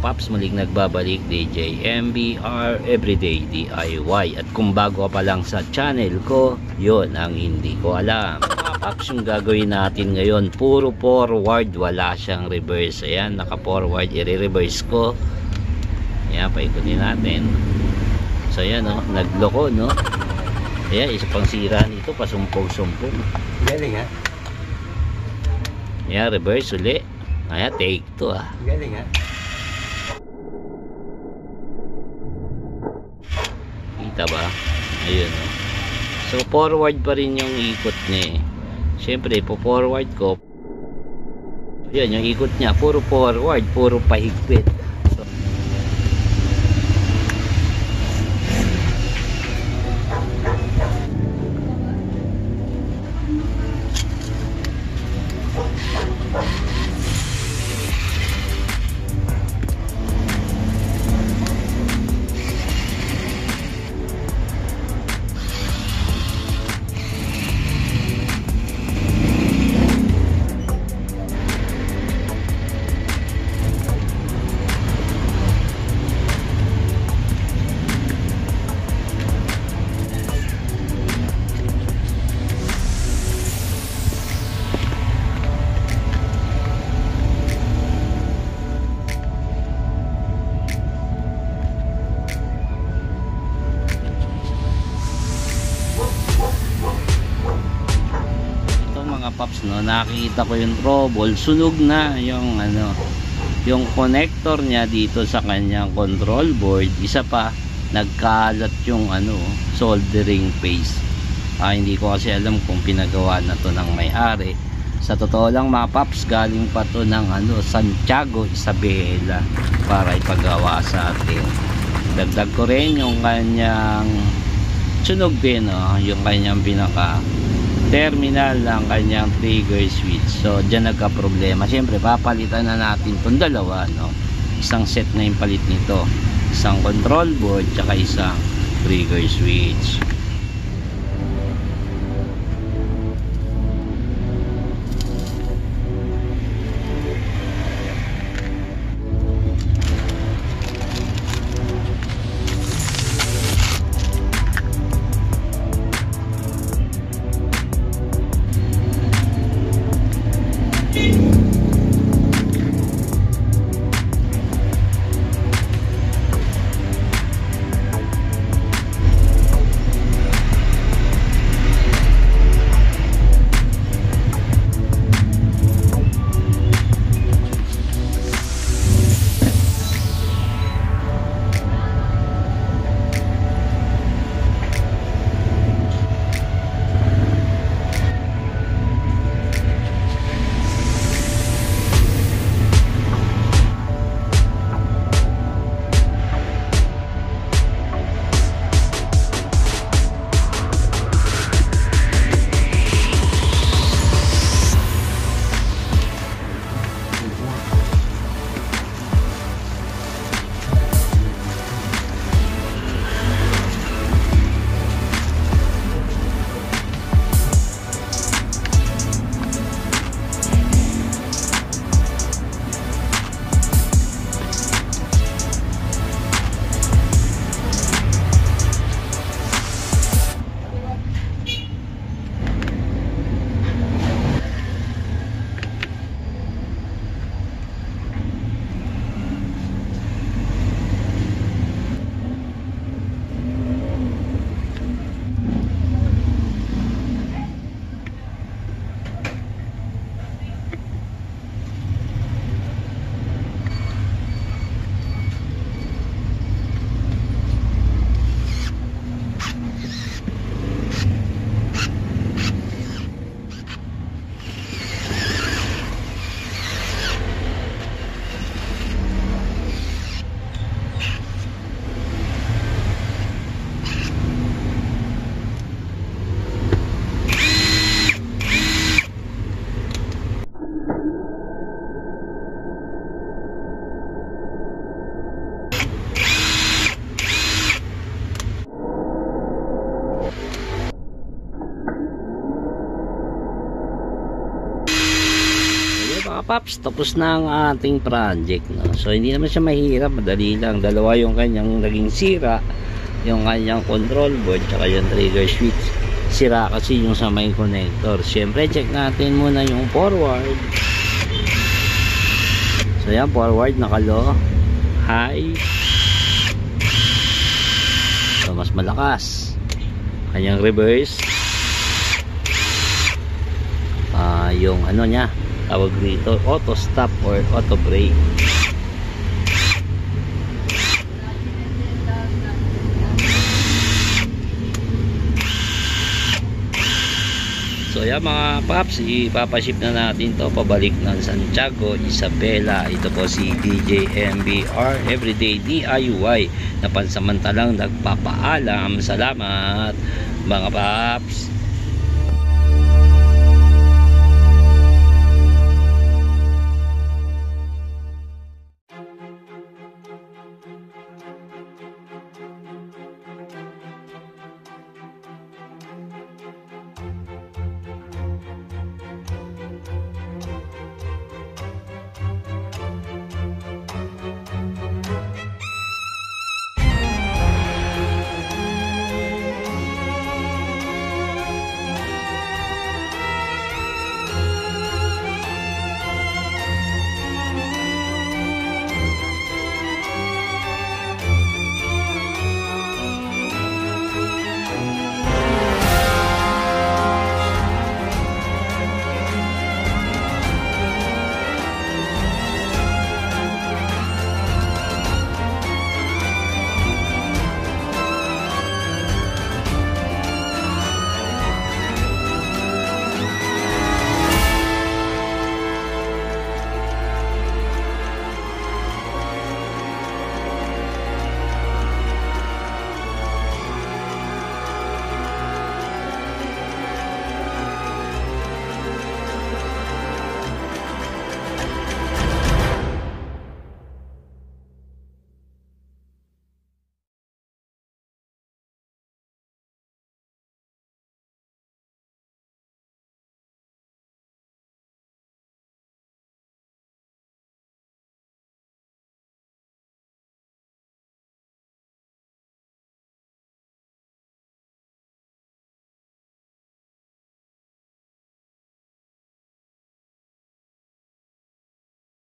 paps, muling nagbabalik DJ MBR Everyday DIY. At kung bago ka pa lang sa channel ko, yon ang hindi ko alam. Mga paps, yung gagawin natin ngayon, puro forward, wala siyang reverse. Ayan, naka forward, i-reverse ko. Ayan, paikutin natin. So ayan, no, nagloko, no. Ayan, isa pang sira nito, pasumpong-sumpong. Galing ha? Ayan, reverse uli. Ayan, take 2 ah. Galing ha? Kita ba? Ayun, no. So forward pa rin yung ikot niya eh. Siyempre, po forward ko. Ayan, yung ikot niya, puro forward, puro pahigpit. So, paps, no, nakikita ko yung trouble, sunog na yung ano, yung connector niya dito sa kanyang control board. Isa pa, nagkalat yung ano, soldering paste. Hindi ko kasi alam kung pinagawa na to ng may-ari. Sa totoo lang mga paps, galing pa to ng ano, Santiago Isabela para ipagawa sa atin. Dagdag ko rin yung kanyang sunog din, no, yung kanyang pinaka terminal ng kanyang trigger switch. So dyan nagka problema. Siyempre papalitan na natin itong dalawa, no? Isang set na yung palit nito, isang control board tsaka isang trigger switch. mga paps, tapos na ang ating project, no? So hindi naman siya mahirap, madali lang. Dalawa yung kanyang naging sira, yung kanyang control board tsaka yung trigger switch. Sira kasi yung sa may connector. Siyempre check natin muna yung forward. So yan, forward naka-low, high. So mas malakas. Kanyang reverse, yung ano niya, tawag dito, auto stop or auto brake. So yan mga paps, ipapaship na natin to pabalik ng Santiago, Isabela. Ito po si DJ MBR Everyday DIY na pansamantalang nagpapaalam. Salamat mga paps.